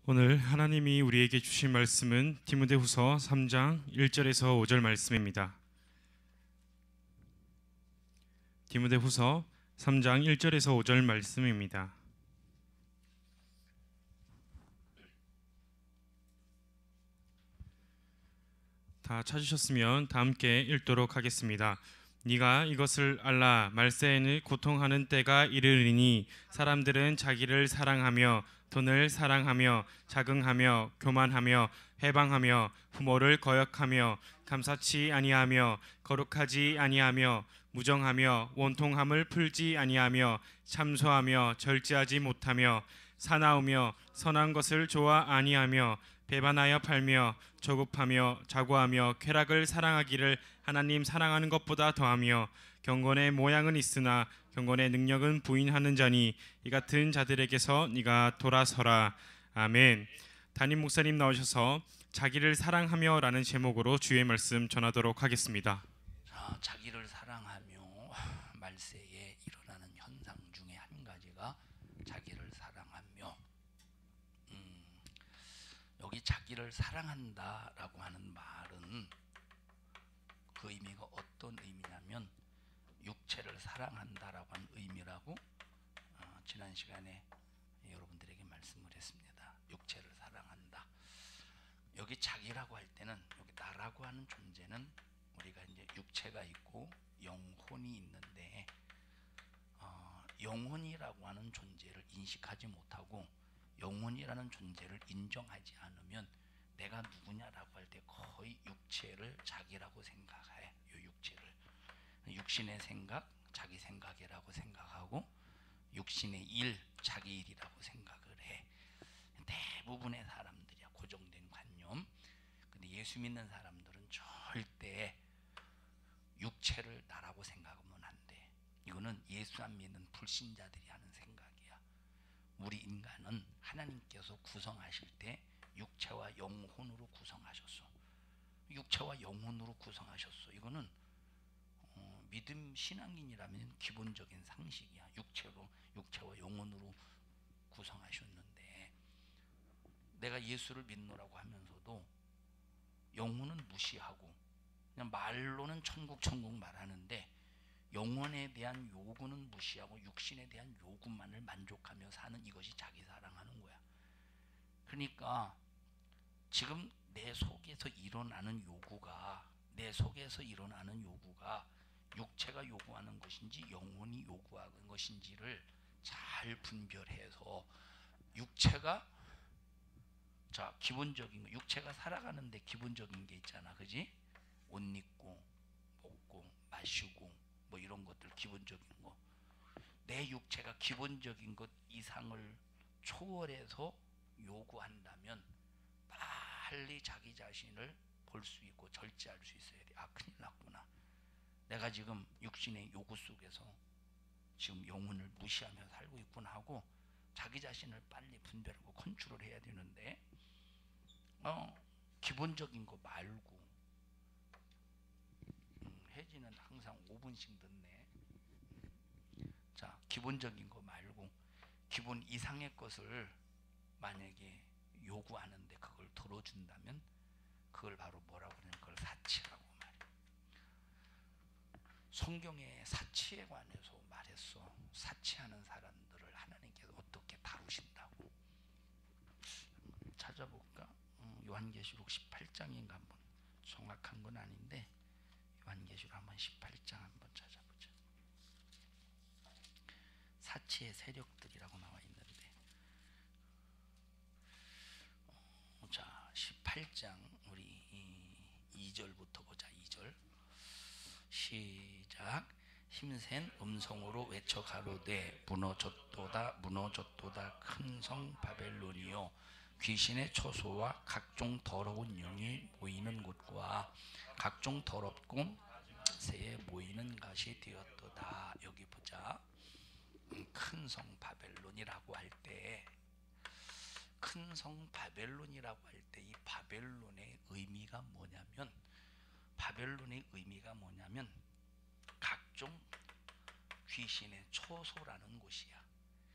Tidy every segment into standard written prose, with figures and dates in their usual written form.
오늘 하나님이 우리에게 주신 말씀은 디모데후서 3장 1절에서 5절 말씀입니다. 디모데후서 3장 1절에서 5절 말씀입니다. 다 찾으셨으면 다 함께 읽도록 하겠습니다. 네가 이것을 알라. 말세에는 고통하는 때가 이르리니 사람들은 자기를 사랑하며 돈을 사랑하며 자긍하며 교만하며 해방하며 부모를 거역하며 감사치 아니하며 거룩하지 아니하며 무정하며 원통함을 풀지 아니하며 참소하며 절제하지 못하며 사나우며 선한 것을 좋아 아니하며 배반하여 팔며 조급하며 자고하며 쾌락을 사랑하기를 하나님 사랑하는 것보다 더하며 경건의 모양은 있으나 경건의 능력은 부인하는 자니 이 같은 자들에게서 네가 돌아서라. 아멘. 담임 목사님 나오셔서 자기를 사랑하며 라는 제목으로 주의 말씀 전하도록 하겠습니다. 자기를 사랑하며 말세에 일어나는 현상 중에 한 가지가 자기를 사랑하며, 여기 자기를 사랑한다라고 하는 말은 그 의미가 어떤 의미냐면 육체를 사랑한다라고 하는 의미라고 지난 시간에 여러분들에게 말씀을 했습니다. 육체를 사랑한다. 여기 자기라고 할 때는 여기 나라고 하는 존재는 우리가 이제 육체가 있고 영혼이 있는데, 영혼이라고 하는 존재를 인식하지 못하고 영혼이라는 존재를 인정하지 않으면 내가 누구냐라고 할 때 거의 육체를 자기라고 생각해. 이 육체를 육신의 생각, 자기 생각이라고 생각하고 육신의 일, 자기 일이라고 생각을 해. 대부분의 사람들이야 고정된 관념. 근데 예수 믿는 사람들은 절대 육체를 나라고 생각하면 안 돼. 이거는 예수 안 믿는 불신자들이 하는 생각이야. 우리 인간은 하나님께서 구성하실 때 육체와 영혼으로 구성하셨어. 육체와 영혼으로 구성하셨어. 이거는 믿음 신앙인이라면 기본적인 상식이야. 육체와 영혼으로 구성하셨는데, 내가 예수를 믿노라고 하면서도 영혼은 무시하고 그냥 말로는 천국 말하는데 영혼에 대한 요구는 무시하고 육신에 대한 요구만을 만족하며 사는, 이것이 자기 사랑하는 거야. 그러니까 지금 내 속에서 일어나는 요구가 육체가 요구하는 것인지 영혼이 요구하는 것인지를 잘 분별해서, 육체가 기본적인 거, 육체가 살아가는데 기본적인 게 있잖아, 그지? 옷 입고 먹고 마시고 뭐 이런 것들 기본적인 거. 내 육체가 기본적인 것 이상을 초월해서 요구한다면 빨리 자기 자신을 볼 수 있고 절제할 수 있어야 돼. 큰일 났구나. 내가 지금 육신의 요구 속에서 지금 영혼을 무시하며 살고 있구나 하고 자기 자신을 빨리 분별하고 컨트롤 해야 되는데, 기본적인 거 말고, 혜지는 항상 5분씩 듣네. 기본적인 거 말고 기본 이상의 것을 만약에 요구하는데 그걸 들어준다면 그걸 바로 뭐라고 그러냐면 그걸 사치라고 말해. 성경에 사치에 관해서 말했어. 사치하는 사람들을 하나님께서 어떻게 다루신다고. 찾아볼까? 요한계시록 18장인가 한번, 정확한 건 아닌데 요한계시록 한번 18장 한번 찾아보자. 사치의 세력들이라고 나와 있는데, 18장 우리 2절부터 보자. 2절 시작. 힘센 음성으로 외쳐 가로되 무너졌도다 무너졌도다 큰 성 바벨론이요, 귀신의 처소와 각종 더러운 영이 모이는 곳과 각종 더럽고 새에 모이는 것이 되었도다. 여기 보자. 큰 성 바벨론이라고 할 때, 큰 성 바벨론이라고 할 때 이 바벨론의 의미가 뭐냐면, 각종 귀신의 처소라는 곳이야.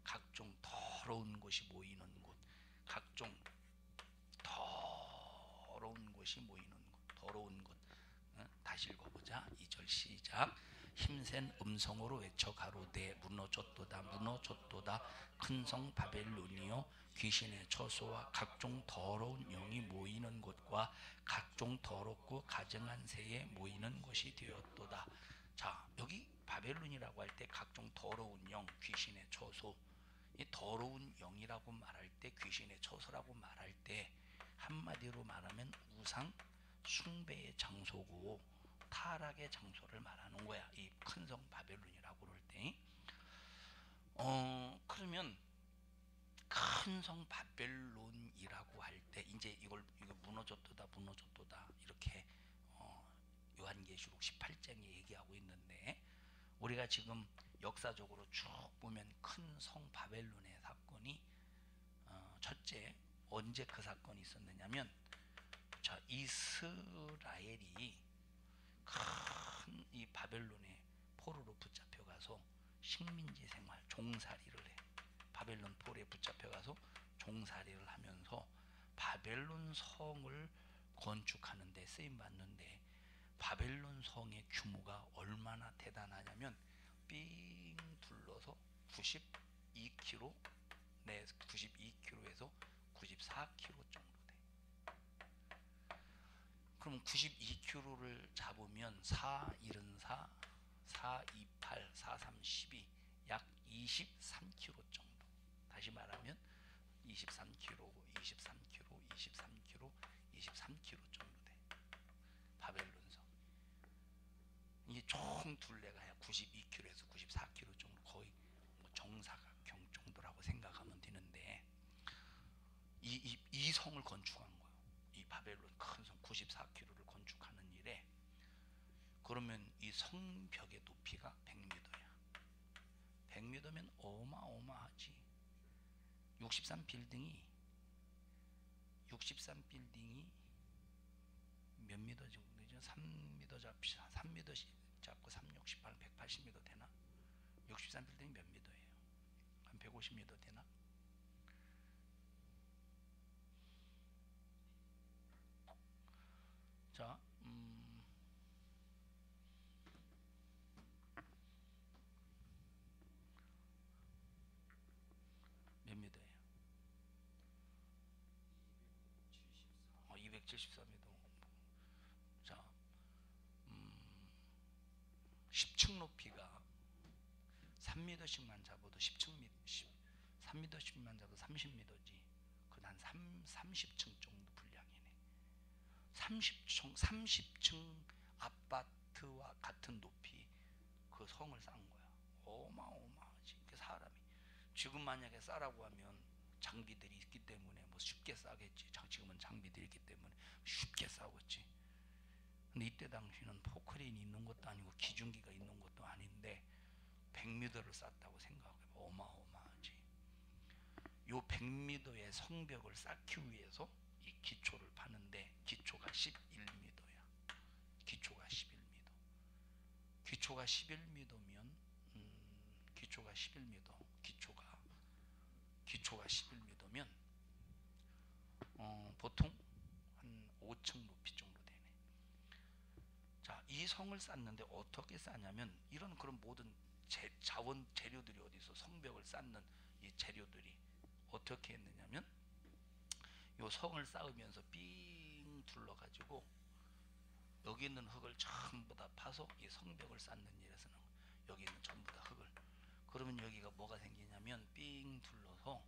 각종 더러운 것이 모이는 곳, 각종 더러운 곳이 모이는 곳, 더러운 곳. 다시 읽어보자. 2절 시작. 힘센 음성으로 외쳐 가로되 무너졌도다 무너졌도다 큰 성 바벨론이요 귀신의 처소와 각종 더러운 영이 모이는 곳과 각종 더럽고 가증한 새에 모이는 곳이 되었도다. 자, 여기 바벨론이라고 할 때 각종 더러운 영, 귀신의 처소, 이 더러운 영이라고 말할 때, 귀신의 처소라고 말할 때 한마디로 말하면 우상 숭배의 장소고 타락의 장소를 말하는 거야. 이 큰 성 바벨론이라고 그럴 때. 그러면 큰 성 바벨론이라고 할 때 이제 이거 무너졌도다 무너졌도다 이렇게 요한계시록 18장에 얘기하고 있는데, 우리가 지금 역사적으로 쭉 보면 큰 성 바벨론의 사건이 첫째, 언제 그 사건이 있었느냐면, 자, 이스라엘이 큰 이 바벨론의 포로로 붙잡혀가서 식민지 생활, 종살이를 해. 바벨론 포로에 붙잡혀가서 종살이를 하면서 바벨론 성을 건축하는 데 쓰임 받는데, 바벨론 성의 규모가 얼마나 대단하냐면 삥 둘러서 92km, 92km에서 94km 정도 돼. 그럼 92km를 잡으면 4, 74, 4, 28, 4, 3, 12, 약 23km 정도. 다시 말하면 23km, 23km, 23km, 23km 정도 돼. 바벨론성. 이게 총 둘레가 92km에서 94km 정도, 거의 뭐 정사각형 정도라고 생각하면 되는데, 이 성을 건축한 거예요. 이 바벨론 큰 성 94km를 건축하는 일에, 그러면 이 성벽의 높이가 100m야. 100m면 어마어마하지. 63빌딩이 몇 미터 정도 되죠? 3m 잡시다. 3m 잡고 3, 68, 180m 되나? 63빌딩이 몇 미터예요? 한 150m 되나? 자, 몇 미터예요? 274m. 자, 10층 높이가 3m씩만 잡아도 3m씩만 잡아도 30m지. 그한 30층 정도 분량이네. 30층 아파트와 같은 높이 그 성을 쌓은 거야. 어마어마하지. 그 사람이 지금 만약에 싸라고 하면 장비들이 있기 때문에 뭐 쉽게 싸겠지. 지금은 장비들이 있기 때문에 쉽게 싸웠지. 근데 이때 당시는 포크레인이 있는 것도 아니고 기중기가 있는 것도 아닌데 100m를 쌓았다고 생각해봐. 어마어마하지. 요 100m의 성벽을 쌓기 위해서 이 기초를 파는데 기초가 11m야. 기초가 11m. 기초가 11m면 기초가 11m. 기초가 11m면 보통 한 5층 높이 정도 되네. 자, 이 성을 쌓는데 어떻게 쌓냐면, 이런 그런 모든 자원 재료들이 어디 있어? 성벽을 쌓는 이 재료들이 어떻게 했느냐면, 요 성을 쌓으면서 삥 둘러가지고 여기 있는 흙을 전부 다 파서 이 성벽을 쌓는 일에서는 여기 있는 전부 다 흙을, 그러면 여기가 뭐가 생기냐면 삥 둘러서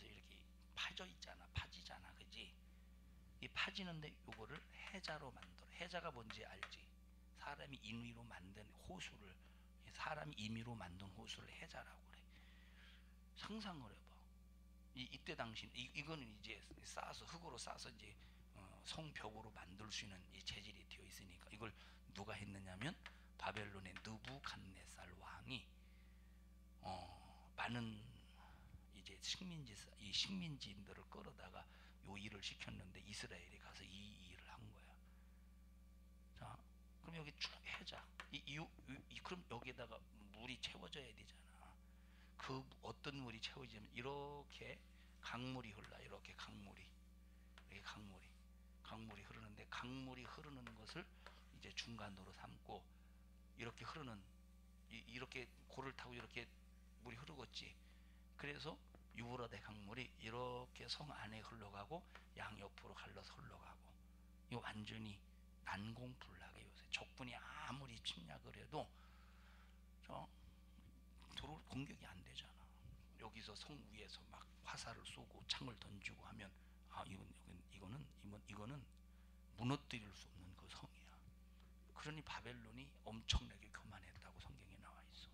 이렇게 파져 있잖아. 파지잖아. 그지? 이 파지는데 요거를 해자로 만들어. 해자가 뭔지 알지? 사람이 임의로 만든 호수를, 사람이 임의로 만든 호수를 해자라고 그래. 상상을 해봐. 이때 당시 이거는 이제 쌓아서 흙으로 쌓아서 이제 성벽으로 만들 수 있는 이 재질이 되어 있으니까, 이걸 누가 했느냐면 바벨론의 느부갓네살 왕이 많은 이제 식민지인들을 끌어다가 요 일을 시켰는데 이스라엘이 가서 이 일을 한 거야. 자, 그럼 여기 쭉 해자. 그럼 여기에다가 물이 채워져야 되잖아. 그 어떤 물이 채워지면 이렇게 강물이 흘러. 이렇게 강물이 이 강물이 흐르는데 강물이 흐르는 것을 이제 중간도로 삼고 이렇게 흐르는 이렇게 고를 타고 이렇게 물이 흐르겠지. 그래서 유브라데 강물이 이렇게 성 안에 흘러가고 양옆으로 갈라서 흘러가고 이 완전히 난공불락이에요. 요새 적군이 아무리 침략을 해도 도로 공격이 안 되잖아. 여기서 성 위에서 막 화살을 쏘고 창을 던지고 하면 이거는 무너뜨릴 수 없는 그 성이야. 그러니 바벨론이 엄청나게 교만했다고 성경에 나와 있어.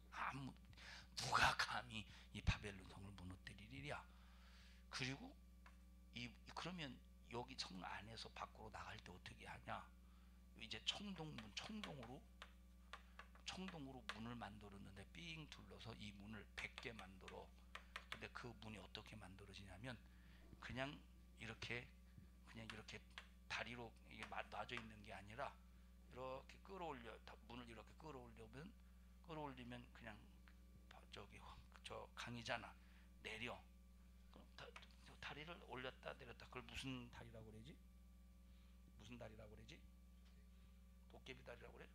누가 감히 이 바벨론 성을 무너뜨리랴. 그리고 그러면 여기 성 안에서 밖으로 나갈 때 어떻게 하냐? 이제 청동으로 문을 만들었는데 삥 둘러서 이 문을 100개 만들어. 근데 그 문이 어떻게 만들어지냐면 그냥 이렇게 다리로 이게 놔져 있는 게 아니라 이렇게 문을 이렇게 끌어올리면 그냥 저 강이잖아. 내려. 다리를 올렸다 내렸다. 그걸 무슨 다리라고 그러지? 무슨 다리라고 그러지? 도깨비 다리라고 그래?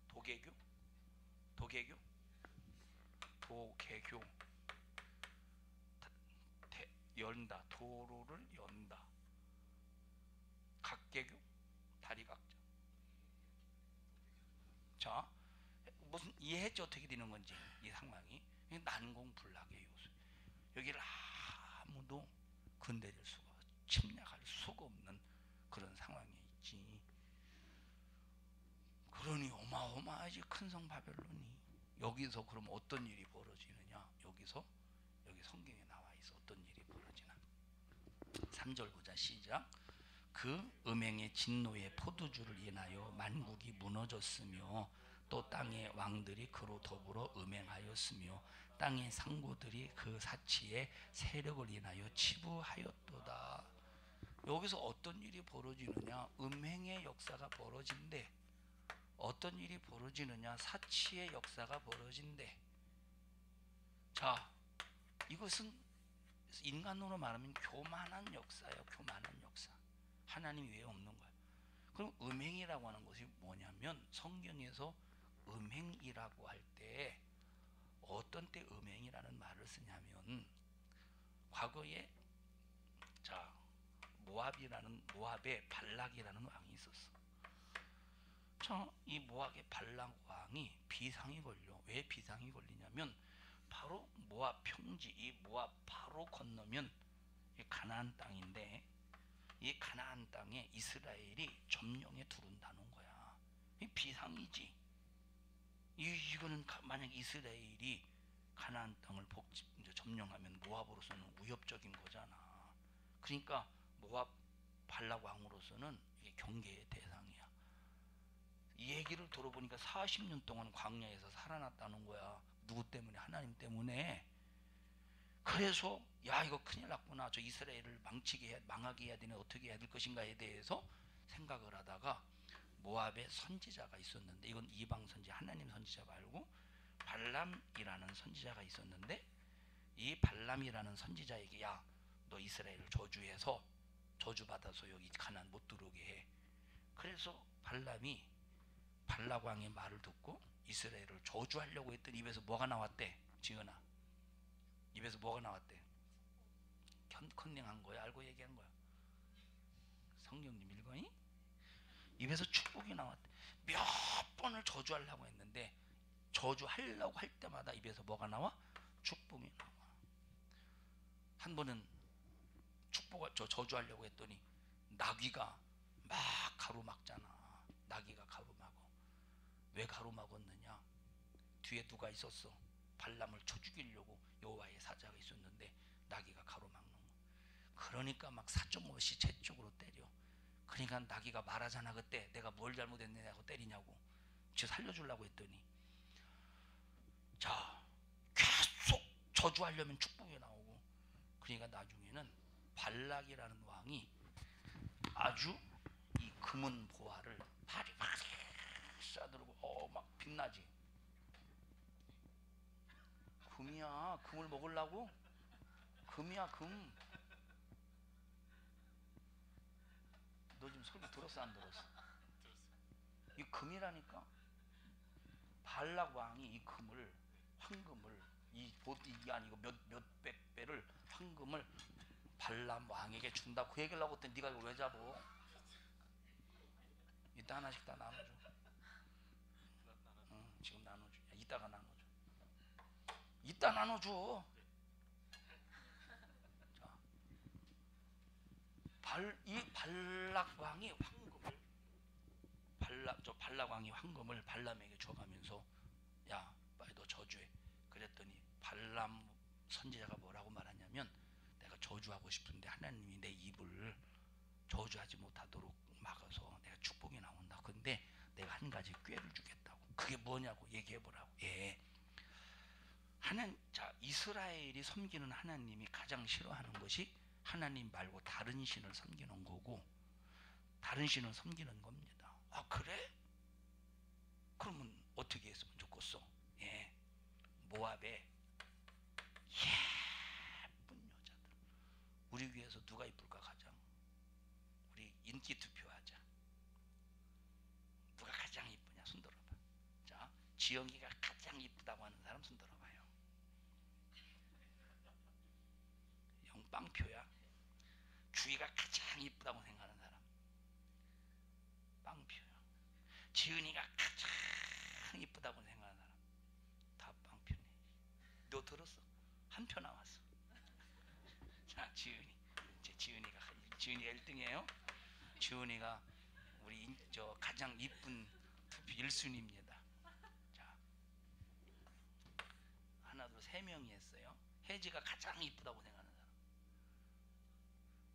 도개교? 연다. 도로를 연다. 각개교? 다리 각자. 자, 무슨 이해했죠? 어떻게 되는 건지 이 상황이 난공불락의 요소. 여기를 아무도 건드릴 수가, 침략할 수가 없는 그런 상황에 있지. 그러니 어마어마하지 큰 성 바벨론이. 여기서 그럼 어떤 일이 벌어지느냐? 여기 성경에 나와 있어. 어떤 일이 벌어지나? 3절 보자. 시작. 그 음행의 진노의 포도주를 인하여 만국이 무너졌으며 또 땅의 왕들이 그로 더불어 음행하였으며 땅의 상고들이 그 사치의 세력을 인하여 치부하였도다. 여기서 어떤 일이 벌어지느냐? 음행의 역사가 벌어진대. 어떤 일이 벌어지느냐? 사치의 역사가 벌어진대. 자, 이것은 인간으로 말하면 교만한 역사예요. 교만한 역사. 하나님 외에 없는 거예요. 그럼 음행이라고 하는 것이 뭐냐면 성경에서 음행이라고 할 때 어떤 때 음행이라는 말을 쓰냐면 과거에 모압의 발락이라는 왕이 있었어. 이 모압의 발락 왕이 비상이 걸려. 왜 비상이 걸리냐면 바로 모압 평지, 이 모압 바로 건너면 가나안 땅인데 이 가나안 땅에 이스라엘이 점령에 들어온다는 거야. 이 비상이지. 이거는 만약 이스라엘이 가나안 땅을 점령하면 모압으로서는 위협적인 거잖아. 그러니까 모압 발락 왕으로서는 이게 경계의 대상이야. 이 얘기를 들어보니까 40년 동안 광야에서 살아났다는 거야. 누구 때문에? 하나님 때문에. 그래서 야, 이거 큰일 났구나. 저 이스라엘을 망하게 해야 되네. 어떻게 해야 될 것인가에 대해서 생각을 하다가 모압에 선지자가 있었는데, 이건 이방 선지, 하나님 선지자 말고 발람이라는 선지자가 있었는데, 이 발람이라는 선지자에게 야, 너 이스라엘을 저주해서 저주받아서 여기 가나안 못 들어오게 해. 그래서 발람이 발락왕의 말을 듣고 이스라엘을 저주하려고 했더니 입에서 뭐가 나왔대? 지은아, 입에서 뭐가 나왔대? 컨닝한 거야? 알고 얘기한 거야? 성경님 읽어니? 입에서 축복이 나왔대. 몇 번을 저주하려고 했는데 저주하려고 할 때마다 입에서 뭐가 나와? 축복이 나와. 한 번은 저주하려고 했더니 나귀가 막 가로막잖아. 나귀가 가로막어. 왜 가로막았느냐? 뒤에 누가 있었어? 발람을 쳐 죽이려고 여호와의 사자가 있었는데 나귀가 가로막는 거. 그러니까 막 사정없이 제 쪽으로 때려. 그러니까 나귀가 말하잖아. 그때 내가 뭘 잘못했느냐고 때리냐고. 쟤 살려주려고 했더니 자, 계속 저주하려면 축복이 나오고. 그러니까 나중에는 발락이라는 왕이 아주 이 금은 보화를 발이 막 싸들고 막 빛나지. 금이야. 금을 먹으려고? 금이야, 금. 너 지금 설교 들었어 안 들었어? 이 금이라니까. 발락 왕이 이 금을, 황금을, 이게 아니고 몇백 배를 황금을 발람 왕에게 준다. 그 얘기를 하고 했더니 네가 이걸 왜 잡어? 이따 하나씩 다 나눠줘. 응, 지금 나눠줘. 야, 이따가 나눠줘. 이따 나눠줘. 자, 이 발락 왕이 황금을, 발락 왕이 황금을 발람에게 줘가면서 야, 빨리 너 저주해. 그랬더니 발람 선지자가 뭐라고 말하냐면, 내가 저주하고 싶은데 하나님이 내 입을 저주하지 못하도록 막아서 내가 축복이 나온다. 근데 내가 한 가지 꾀를 주겠다고. 그게 뭐냐고 얘기해 보라고. 예. 자, 이스라엘이 섬기는 하나님이 가장 싫어하는 것이 하나님 말고 다른 신을 섬기는 거고, 다른 신을 섬기는 겁니다. 아, 그래? 그러면 어떻게 했으면 좋겠어? 예. 모압에 예쁜 여자들. 우리 교회에서 누가 이쁠까 가장? 우리 인기 투표하자. 누가 가장 이쁘냐? 손 들어봐. 자, 지영이가 가장 이쁘다고 하는 사람 손 들어봐요. 영빵표야. 주희가 가장 이쁘다고 생각하는 사람 빵표야. 지은이가 가장 이쁘다고 생각하는 사람 다 빵표네. 너 들었어? 한 표 나왔어. 자, 지은이. 이제 지은이가 1등이에요. 지은이가 우리 가장 이쁜 투표 1순위입니다. 자, 하나 둘 세 명이 했어요. 혜지가 가장 이쁘다고 생각하는 사람.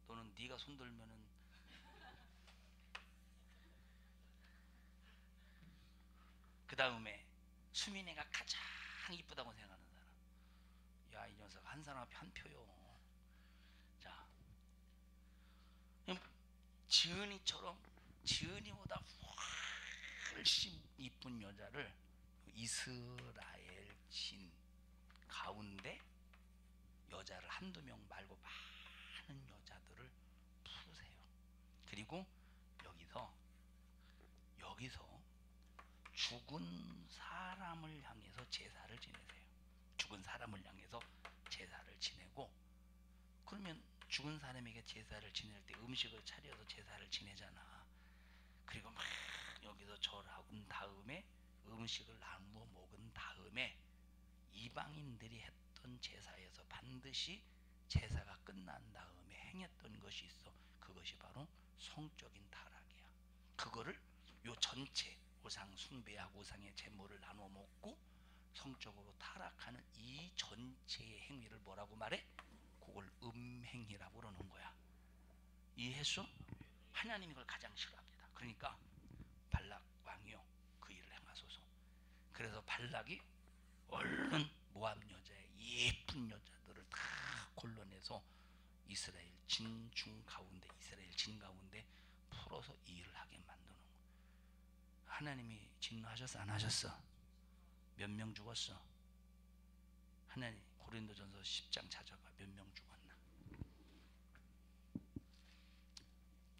너는 네가 손들면은 그 다음에 수민이가 가장 이쁘다고 생각하는 사람. 야, 이 녀석 한 사람 앞에 한 표요. 자, 지은이처럼 지은이보다 훨씬 이쁜 여자를 이스라엘 진 가운데 여자를 한두 명 말고 많은 여자들을 부르세요. 그리고 여기서 죽은 사람을 향해서 제사를 지내세요. 죽은 사람을 향해서 제사를 지내고, 그러면 죽은 사람에게 제사를 지낼 때 음식을 차려서 제사를 지내잖아. 그리고 막 여기서 절하고 다음에 음식을 나누어 먹은 다음에 이방인들이 했던 제사에서 반드시 제사가 끝난 다음에 행했던 것이 있어. 그것이 바로 성적인 타락이야. 그거를 요 전체 우상 숭배하고 우상의 제물을 나눠 먹고 성적으로 타락하는 이 전체의 행위를 뭐라고 말해? 그걸 음행이라고 그러는 거야. 이해했어? 하나님이 그걸 가장 싫어합니다. 그러니까 발락 왕이요, 그 일을 행하소서. 그래서 발락이 얼른 모압 여자의 예쁜 여자들을 다 골라내서 이스라엘 진 가운데 풀어서 이 일을 하게 만드는 거야. 하나님이 진노하셨어 안 하셨어? 몇 명 죽었어? 하나님 고린도전서 10장 찾아봐. 몇 명 죽었나?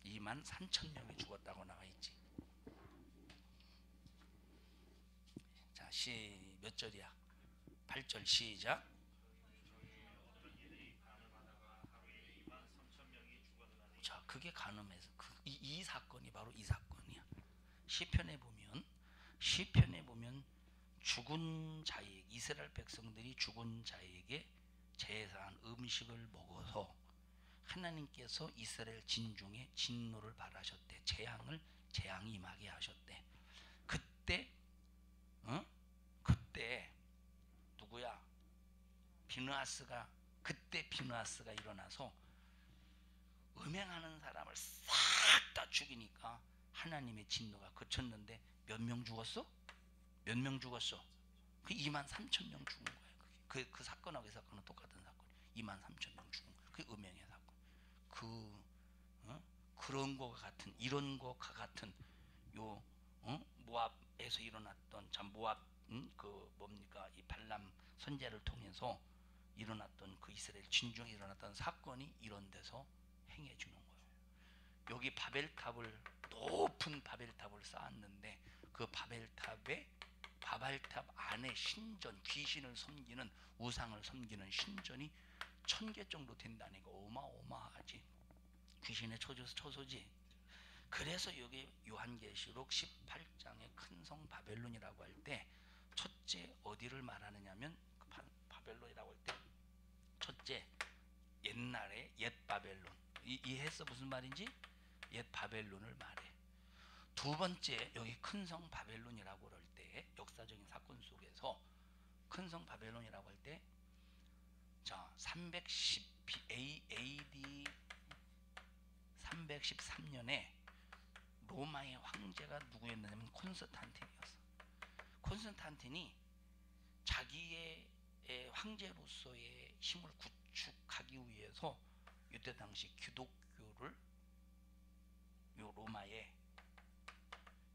23,000명이 죽었다고 나와 있지. 자, 몇 절이야? 8절 시작. 자, 그게 간음해서 이 사건이 바로 이 사건이야. 시편에 보면 죽은 자에게, 이스라엘 백성들이 죽은 자에게 제사한 음식을 먹어서 하나님께서 이스라엘 진중에 진노를 발하셨대. 재앙이 임하게 하셨대. 그때 누구야? 비느하스가 일어나서 음행하는 사람을 싹 다 죽이니까 하나님의 진노가 그쳤는데 몇 명 죽었어? 몇 명 죽었어? 그 23,000명 죽은 거야. 그 사건하고 이 사건은 똑같은 사건. 23,000명 죽은 거야. 그게 음행의 사건. 그런 거와 같은, 이런 거가 같은 모압에서 일어났던, 모압 이 발람 선제를 통해서 일어났던 그 이스라엘 진중에 일어났던 사건이 이런 데서 행해 주는 거예요. 여기 바벨탑을, 높은 바벨탑을 쌓았는데 그 바벨탑 안에 신전, 귀신을 섬기는, 우상을 섬기는 신전이 1000개 정도 된다니까. 어마어마하지. 귀신의 처소지. 그래서 여기 요한계시록 18장의 큰 성 바벨론이라고 할 때 첫째 어디를 말하느냐면, 바벨론이라고 할 때 첫째 옛날에 옛 바벨론, 이해했어? 무슨 말인지? 옛 바벨론을 말해. 두 번째 여기 큰 성 바벨론이라고 할 때, 역사적인 사건 속에서 큰 성 바벨론이라고 할 때, 자 310 AD 313년에 로마의 황제가 누구였냐면 콘스탄틴이었어. 콘스탄틴이 자기의 황제로서의 힘을 구축하기 위해서 이때 당시 기독교를 요 로마의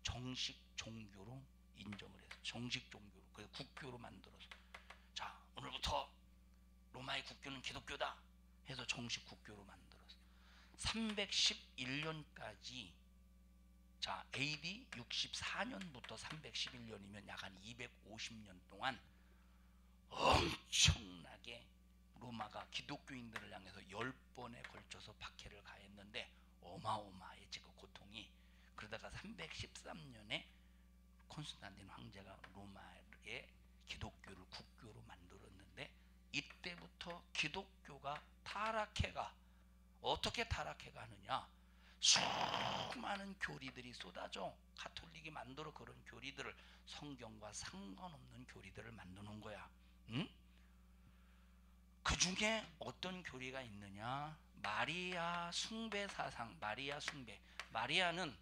정식 종교로 인정을 해서, 정식 종교로, 그래서 국교로 만들어서, 자 오늘부터 로마의 국교는 기독교다 해서 정식 국교로 만들어서 311년까지, 자 AD 64년부터 311년이면 약 한 250년 동안 엄청나게 로마가 기독교인들을 향해서 10번에 걸쳐서 박해를 가했는데 어마어마했지, 그 고통이. 그러다가 313년에 콘스탄틴 황제가 로마의 기독교를 국교로 만들었는데, 이때부터 기독교가 타락해가. 어떻게 타락해가 하느냐, 수많은 교리들이 쏟아져. 가톨릭이 만들어 그런 교리들을, 성경과 상관없는 교리들을 만드는 거야. 응? 그 중에 어떤 교리가 있느냐, 마리아 숭배 사상. 마리아 숭배. 마리아는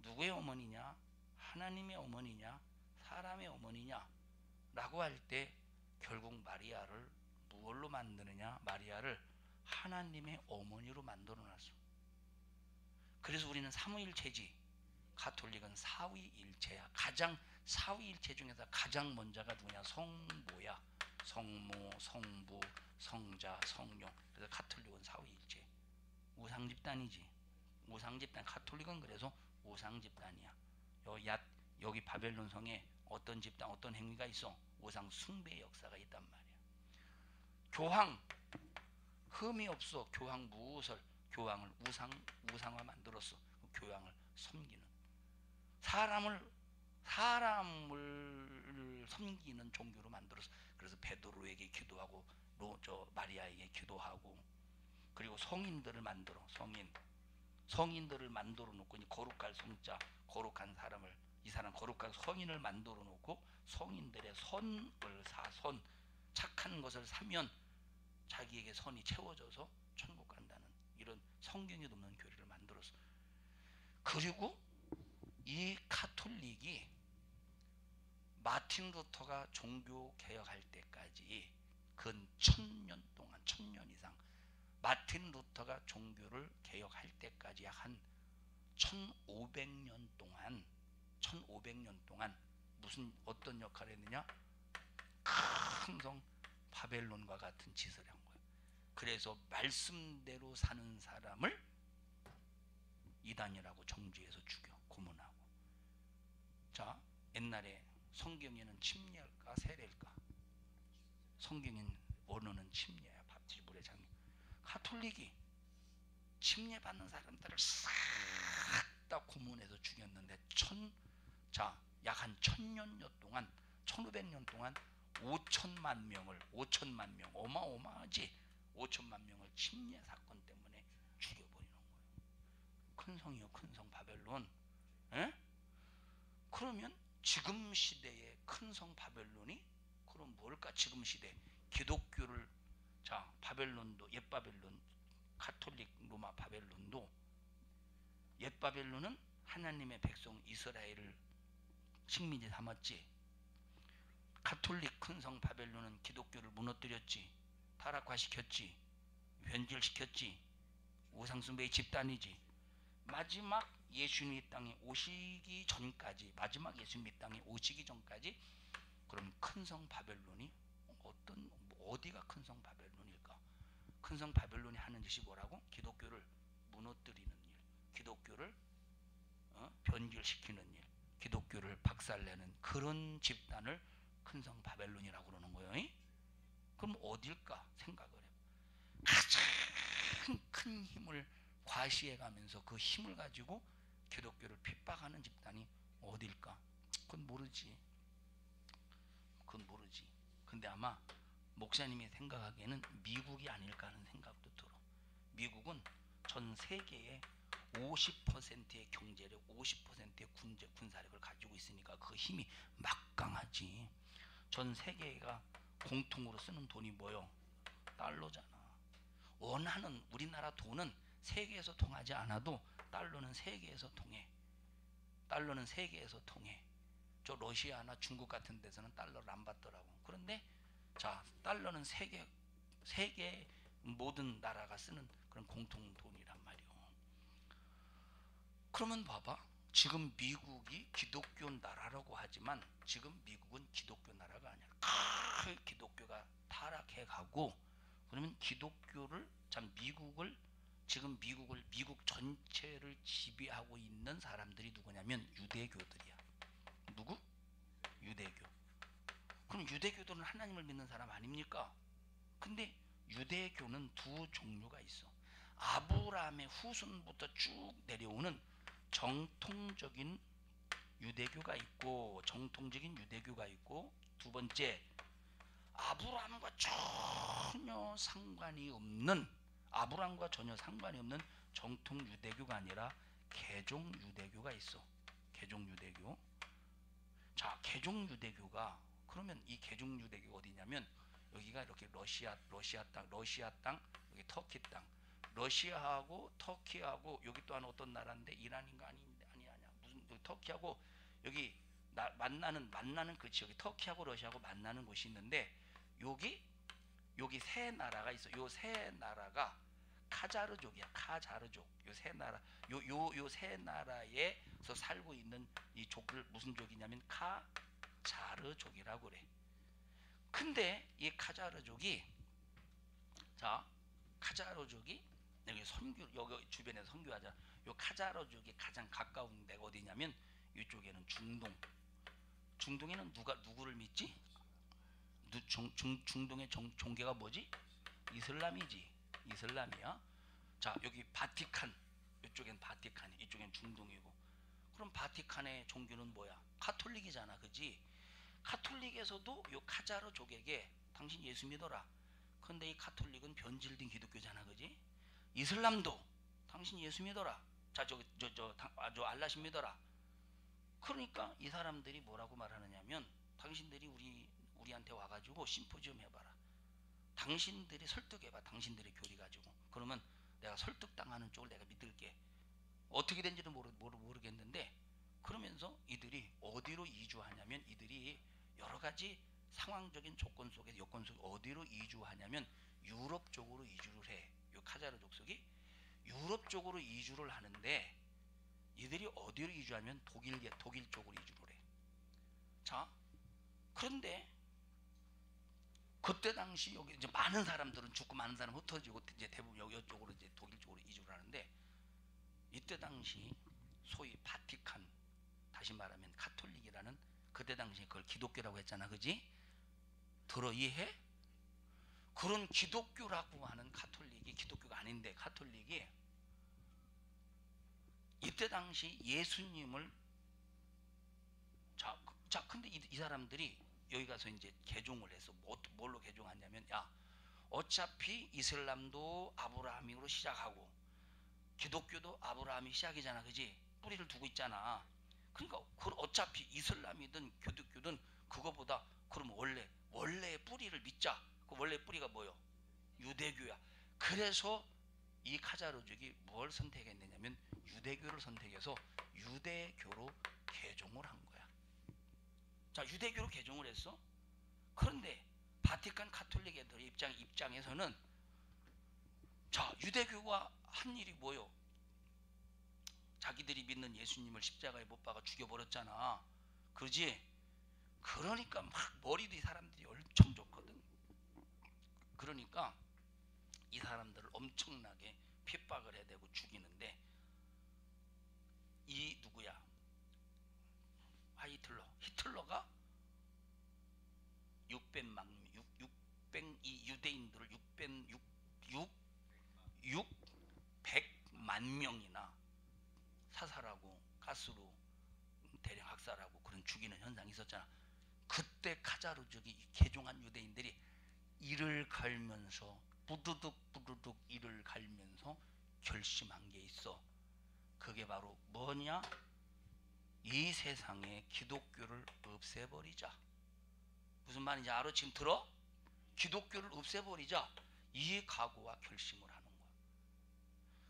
누구의 어머니냐? 하나님의 어머니냐? 사람의 어머니냐? 라고 할 때 결국 마리아를 무엇로 만드느냐? 마리아를 하나님의 어머니로 만들어 놨어. 그래서 우리는 삼위일체지. 가톨릭은 사위일체야. 가장 사위일체 중에서 가장 먼저가 누구냐? 성모야. 성모, 성부, 성자, 성령. 그래서 가톨릭은 사위일체. 우상집단이지. 우상집단. 가톨릭은 그래서 우상집단이야. 여기 바벨론 성에 어떤 집단, 어떤 행위가 있어? 우상 숭배의 역사가 있단 말이야. 교황 흠이 없어. 교황 무엇을? 교황을 우상화 만들었어. 교황을 섬기는, 사람을 섬기는 종교로 만들었어. 그래서 베드로에게 기도하고, 마리아에게 기도하고, 그리고 성인들을 만들어. 성인들을 만들어 놓고, 거룩할 성자, 거룩한 사람을, 이 사람 거룩한 성인을 만들어 놓고, 성인들의 선을 선, 착한 것을 사면 자기에게 선이 채워져서 천국 간다는, 이런 성경에 없는 교리를 만들었어. 그리고 이 가톨릭이 마틴 루터가 종교 개혁할 때까지 근 1000년 동안, 1000년 이상, 마틴 루터가 종교를 개혁할 때까지 약 한 1500년 동안 어떤 역할을 했느냐? 큰 성 바벨론과 같은 짓을 한 거예요. 그래서 말씀대로 사는 사람을 이단이라고 정죄해서 죽여, 고문하고. 자, 옛날에 성경에는 침례일까 세례일까? 성경인 원어는 침례야. 밥지불의 장면. 가톨릭이 침례 받는 사람들을 싹 다 고문해서 죽였는데, 약 한 1000년 동안, 1500년 동안 5천만 명, 어마어마하지. 5천만 명을 침례 사건 때문에 죽여버리는 거예요. 큰 성이요, 큰 성 바벨론. 에? 그러면 지금 시대의 큰 성 바벨론이 그럼 뭘까? 지금 시대 기독교를, 자 바벨론도, 옛 바벨론, 가톨릭 로마 바벨론도, 옛 바벨론은 하나님의 백성 이스라엘을 식민지 삼았지. 가톨릭 큰 성 바벨론은 기독교를 무너뜨렸지. 타락화시켰지. 변질시켰지. 우상숭배의 집단이지. 마지막 예수님이 땅에 오시기 전까지, 그럼 큰 성 바벨론이 어디가 큰 성 바벨론일까? 큰 성 바벨론이 하는 짓이 뭐라고? 기독교를 무너뜨리는 일. 기독교를 변질시키는 일, 기독교를 박살내는 그런 집단을 큰성 바벨론이라고 그러는 거예요. 그럼 어딜까 생각을 해요. 가장 큰 힘을 과시해가면서 그 힘을 가지고 기독교를 핍박하는 집단이 어딜까? 그건 모르지. 그건 모르지. 근데 아마 목사님이 생각하기에는 미국이 아닐까 하는 생각도 들어. 미국은 전 세계의 50%의 경제력, 50%의 군사력을 가지고 있으니까 그 힘이 막강하지. 전 세계가 공통으로 쓰는 돈이 뭐요? 달러잖아. 원하는 우리나라 돈은 세계에서 통하지 않아도 달러는 세계에서 통해. 달러는 세계에서 통해. 저 러시아나 중국 같은 데서는 달러를 안 받더라고. 그런데 자, 달러는 세계 모든 나라가 쓰는 그런 공통 돈이란 말이오. 그러면 봐봐. 지금 미국이 기독교 나라라고 하지만 지금 미국은 기독교 나라가 아니야. 기독교가 타락해 가고, 그러면 기독교를 참 지금 미국 전체를 지배하고 있는 사람들이 누구냐면 유대교들이야. 누구? 유대교. 그럼 유대교들은 하나님을 믿는 사람 아닙니까? 근데 유대교는 두 종류가 있어. 아브라함의 후손부터 쭉 내려오는 정통적인 유대교가 있고, 두 번째, 아브라함과 전혀 상관이 없는 정통 유대교가 아니라 개종 유대교가 있어. 개종 유대교. 자, 개종 유대교가, 그러면 이 개종 유대교가 어디냐면 여기가 이렇게 러시아 땅, 여기 터키 땅. 러시아하고 터키하고, 여기 또 한 어떤 나라인데 이란인가 아니야. 무슨 터키하고 여기 만나는 그치, 여기 터키하고 러시아하고 만나는 곳이 있는데, 여기 세 나라가 있어. 요 세 나라가 카자르족이야. 카자르족. 요 세 나라에서 살고 있는 이 족을 무슨 족이냐면 카자르족이라고 그래. 근데 이 카자르족이 여기 주변에 선교하자. 요 카자르족이 가장 가까운 데가 어디냐면 이쪽에는 중동에는 누구를 믿지? 중동의 종교가 뭐지? 이슬람이지. 이슬람이야. 자, 여기 바티칸. 이쪽엔 바티칸이, 이쪽엔 중동이고. 그럼 바티칸의 종교는 뭐야? 카톨릭이잖아. 그지? 카톨릭에서도 요 카자르족에게 당신 예수 믿어라. 근데 이 카톨릭은 변질된 기독교잖아. 그지? 이슬람도 당신 예수 믿어라. 자, 저 알라신 믿어라. 그러니까 이 사람들이 뭐라고 말하느냐면, 당신들이 우리한테 와가지고 심포지엄 해봐라. 당신들이 설득해봐. 당신들의 교리 가지고. 그러면 내가 설득당하는 쪽을 내가 믿을게. 어떻게 된지는 모르겠는데, 그러면서 이들이 어디로 이주하냐면, 이들이 여러 가지 상황적인 조건 속에 어디로 이주하냐면 유럽 쪽으로 이주를 해. 요 카자르 족속이 유럽 쪽으로 이주를 하는데, 이들이 어디로 이주하면 독일 쪽으로 이주를 해. 자, 그런데 그때 당시 여기 이제 많은 사람들은 죽고 많은 사람은 흩어지고 이제 대부분 이쪽으로 이제 독일 쪽으로 이주를 하는데, 이때 당시 소위 바티칸, 다시 말하면 카톨릭이라는, 그때 당시 그걸 기독교라고 했잖아. 그지? 들어 이해해? 그런 기독교라고 하는 카톨릭이 기독교가 아닌데, 카톨릭이 이때 당시 예수님을 근데 이 사람들이 여기 가서 이제 개종을 해서 뭘로 개종하냐면, 야, 어차피 이슬람도 아브라함으로 시작하고 기독교도 아브라함이 시작이잖아. 그지? 뿌리를 두고 있잖아. 그러니까 어차피 이슬람이든 기독교든 그거보다, 그럼 원래의 뿌리를 믿자. 그 원래 뿌리가 뭐요? 유대교야. 그래서 이 카자르족이 뭘 선택했느냐면 유대교를 선택해서 유대교로 개종을 한 거야. 자, 유대교로 개종을 했어. 그런데 바티칸 카톨릭 애들 입장에서는, 자, 유대교가 한 일이 뭐요? 자기들이 믿는 예수님을 십자가에 못 박아 죽여버렸잖아. 그러지? 그러니까 막 머리도 이 사람들이 엄청 좋거든. 그러니까 이 사람들을 엄청나게 핍박을 해대고 죽이는데, 이 누구야? 히틀러가 600이 유대인들을 600만 명이나 사살하고 가스로 대량 학살하고 그런 죽이는 현상이 있었잖아. 그때 카자르족이 개종한 유대인들이 이를 갈면서 부두둑 이를 갈면서 결심한 게 있어. 그게 바로 뭐냐? 이 세상에 기독교를 없애버리자. 무슨 말인지 알아? 지금 들어? 기독교를 없애버리자. 이 각오와 결심을 하는 거야.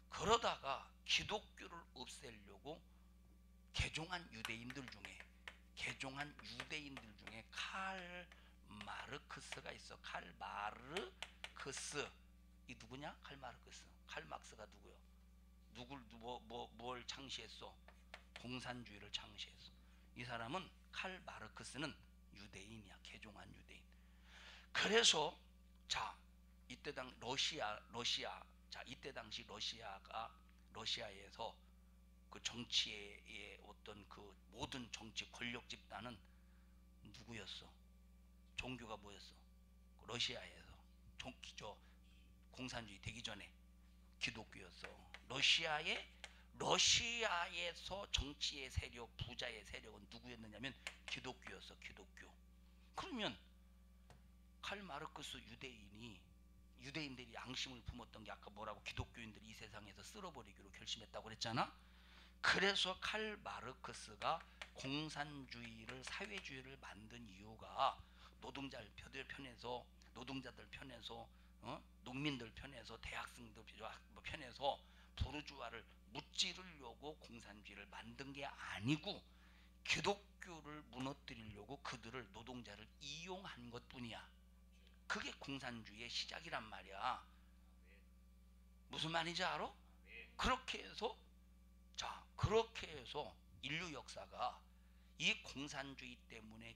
그러다가 기독교를 없애려고 개종한 유대인들 중에 칼 마르크스가 있어. 칼 마르크스. 이 누구냐? 칼 마르크스. 칼 막스가 누구요? 뭘 창시했어? 공산주의를 창시했어. 이 사람은 칼 마르크스는 유대인이야. 개종한 유대인. 그래서 자 이때 당 러시아 자 이때 당시 러시아에서 그 정치의 어떤 그 모든 정치 권력 집단은 누구였어? 종교가 뭐였어? 러시아에서 공산주의 되기 전에 기독교였어. 러시아에서 정치의 세력, 부자의 세력은 누구였느냐면 기독교였어. 기독교. 그러면 칼 마르크스 유대인들이 양심을 품었던 게 아까 뭐라고? 기독교인들이 이 세상에서 쓸어버리기로 결심했다고 그랬잖아. 그래서 칼 마르크스가 공산주의를, 사회주의를 만든 이유가 노동자들 편에서 농민들 편에서 대학생들 편에서 부르주아를 무찌르려고 공산주의를 만든 게 아니고 기독교를 무너뜨리려고 그들을, 노동자를 이용한 것뿐이야. 그게 공산주의의 시작이란 말이야. 무슨 말인지 알아? 그렇게 해서 인류 역사가 이 공산주의 때문에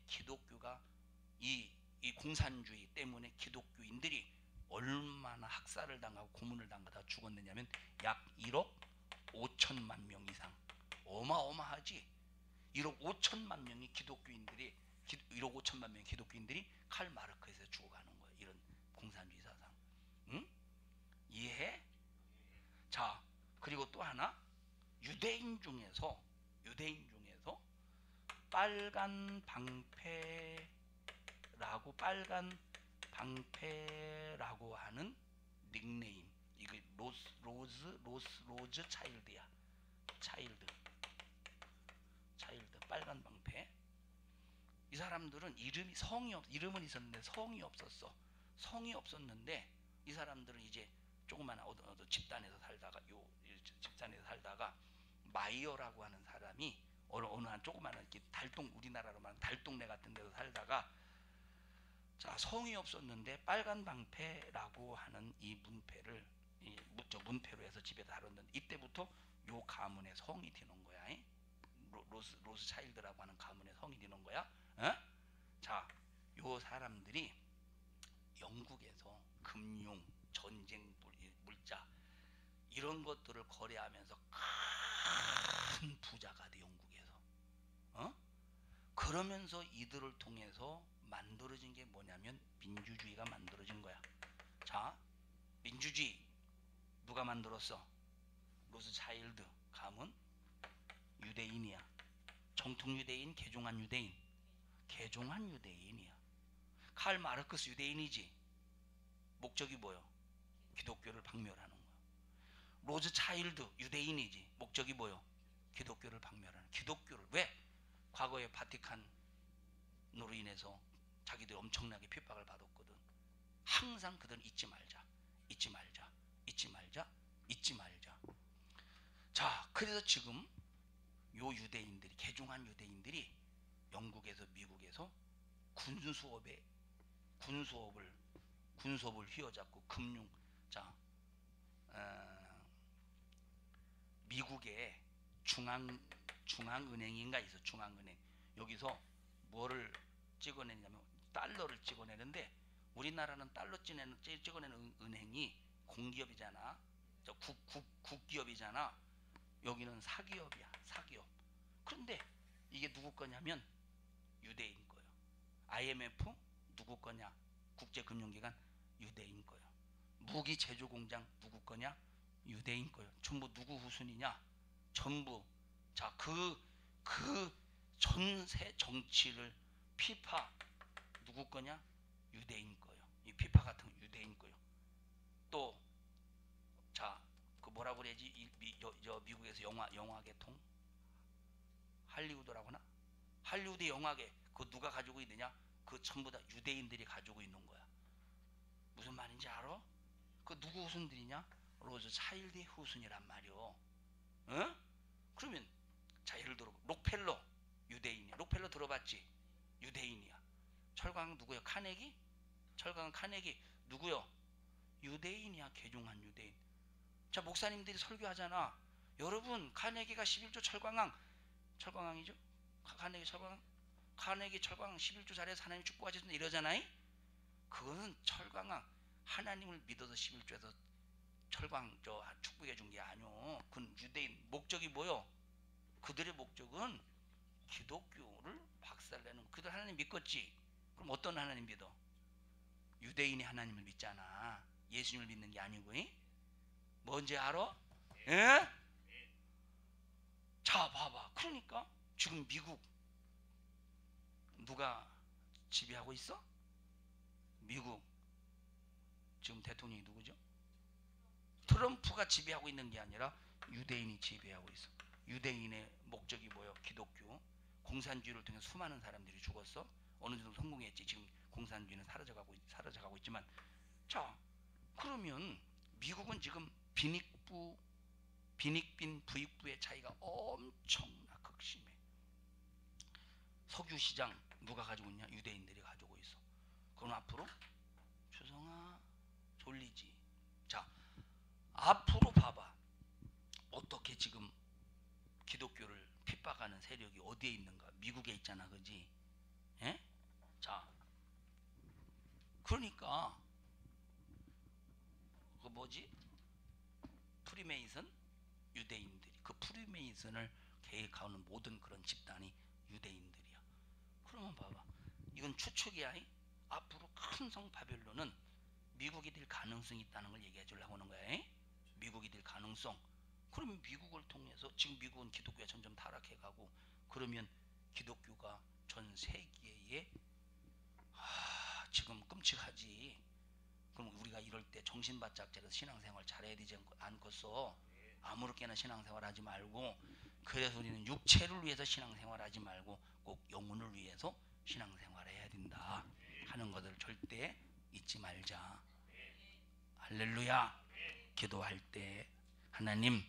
이 공산주의 때문에 기독교인들이 얼마나 학살을 당하고 고문을 당하다 죽었느냐면 약 1억 5천만 명 이상. 어마어마하지. 1억 5천만 명의 기독교인들이 칼 마르크스에서 죽어가는 거야. 이런 공산주의 사상. 응? 이해해? 자, 그리고 또 하나, 유대인 중에서 빨간 방패라고 하는 닉네임. 이게 로즈 차일드야. 차일드 빨간 방패. 이 사람들은 이름은 있었는데 성이 없었는데 이 사람들은 이제 조그마한 집단에서 살다가 마이어라고 하는 사람이 어느 한 조그마한 우리나라로 말하면 달동네 같은 데서 살다가, 자, 성이 없었는데 빨간 방패라고 하는 이 문패로 해서 집에 다뤘는데 이때부터 요 가문의 성이 되는 거야. 로스 차일드라고 하는 가문의 성이 되는 거야. 자, 요 사람들이 영국에서 금융, 전쟁, 물자 이런 것들을 거래하면서 큰 부자가 돼. 영국에서. 그러면서 이들을 통해서 만들어진 게 뭐냐면 민주주의가 만들어진 거야. 자, 민주주의 누가 만들었어? 로스 차일드 가문. 유대인이야. 정통 유대인, 개종한 유대인이야. 칼 마르크스 유대인이지. 목적이 뭐요? 기독교를 박멸하는 거야. 로즈 차일드 유대인이지. 목적이 뭐요? 기독교를 박멸하는. 기독교를 왜? 과거에 바티칸으로 인해서 자기들 엄청나게 핍박을 받았거든. 항상 그들은 잊지 말자. 자, 그래서 지금 요 유대인들이, 개종한 유대인들이 영국에서 미국에서 군수업을 휘어잡고 미국의 중앙은행인가 있어. 중앙은행. 여기서 뭐를 찍어내냐면 달러를 찍어내는데, 우리나라는 달러 찍어내는 은행이 공기업이잖아. 국기업이잖아. 여기는 사기업이야. 사기업. 그런데 이게 누구 거냐면 유대인 거예요. IMF 누구 거냐? 국제금융기관 유대인 거예요. 무기 제조 공장 누구 거냐? 유대인 거예요. 전부 누구 후손이냐? 전부. 자, 그 전세 정치를 피파 누구 거냐? 유대인 거예요. 이 피파 같은 거 유대인 거예요. 또 자, 그 뭐라고 그래야지? 미국에서 영화 계통 할리우드라고나? 할리우드 영화계 그거 누가 가지고 있느냐? 그 전부 다 유대인들이 가지고 있는 거야. 무슨 말인지 알아? 그 누구 후손들이냐? 로즈 차일드의 후손이란 말이오. 어? 그러면 자, 예를 들어 록펠러 유대인이야. 록펠러 들어봤지? 유대인이야. 철강 누구야? 카네기? 철강 카네기 누구요? 유대인이야. 개종한 유대인. 자, 목사님들이 설교하잖아. 여러분, 카네기가 11조 철광왕이죠? 카네기 철광왕? 카네기 철광왕 11조 잘해서 하나님 축복하셨습니다 이러잖아요. 그거는 철광왕 하나님을 믿어서 11조에서 철광 축복해 준 게 아니오. 그건 유대인. 목적이 뭐요? 그들의 목적은 기독교를 박살내는. 그들 하나님 믿겠지? 그럼 어떤 하나님 믿어? 유대인이 하나님을 믿잖아. 예수님을 믿는 게 아니고. 뭔지 알아? 예? 자, 봐봐. 그러니까 지금 미국 누가 지배하고 있어? 미국 지금 대통령이 누구죠? 트럼프가 지배하고 있는 게 아니라 유대인이 지배하고 있어. 유대인의 목적이 뭐예요? 기독교. 공산주의를 통해 수많은 사람들이 죽었어. 어느 정도 성공했지. 지금 공산주의는 사라져가고 있지만, 자, 그러면 미국은 지금 빈익빈 부익부의 차이가 엄청나 극심해. 석유 시장 누가 가지고 있냐? 유대인들이 가지고 있어. 그럼 앞으로 주성아 졸리지? 자, 앞으로 봐봐. 어떻게 지금 기독교를 핍박하는 세력이 어디에 있는가? 미국에 있잖아, 그지? 예? 자, 그러니까 그 뭐지? 프리메이슨 유대인들이, 그 프리메이슨을 계획하는 모든 그런 집단이 유대인들이야. 그러면 봐봐, 이건 추측이야. 앞으로 큰 성 바벨론은 미국이 될 가능성이 있다는 걸 얘기해 주려고 하는 거야. 미국이 될 가능성. 그러면 미국을 통해서 지금 미국은 기독교가 점점 타락해가고, 그러면 기독교가 전 세계에 지금 끔찍하지. 그럼 우리가 이럴 때 정신바짝 차려서 신앙생활 잘해야 되지 않겠어? 아무렇게나 신앙생활 하지 말고, 그래서 우리는 육체를 위해서 신앙생활 하지 말고 꼭 영혼을 위해서 신앙생활 해야 된다 하는 것을 절대 잊지 말자. 할렐루야. 기도할 때 하나님,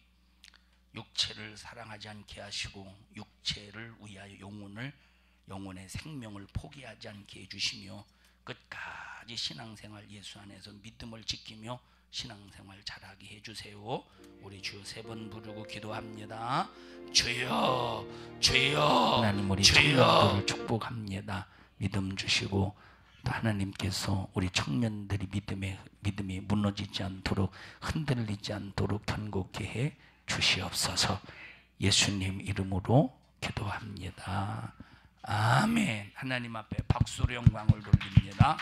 육체를 사랑하지 않게 하시고 육체를 위하여 영혼의 생명을 포기하지 않게 해주시며, 끝까지 신앙생활 예수 안에서 믿음을 지키며 신앙생활 잘하게 해주세요. 우리 주여 3번 부르고 기도합니다. 주여, 주여. 하나님, 우리 청년들을 축복합니다. 믿음 주시고, 또 하나님께서 우리 청년들이 믿음이 무너지지 않도록, 흔들리지 않도록 견고케 해 주시옵소서. 예수님 이름으로 기도합니다. 아멘. 하나님 앞에 박수로 영광을 돌립니다.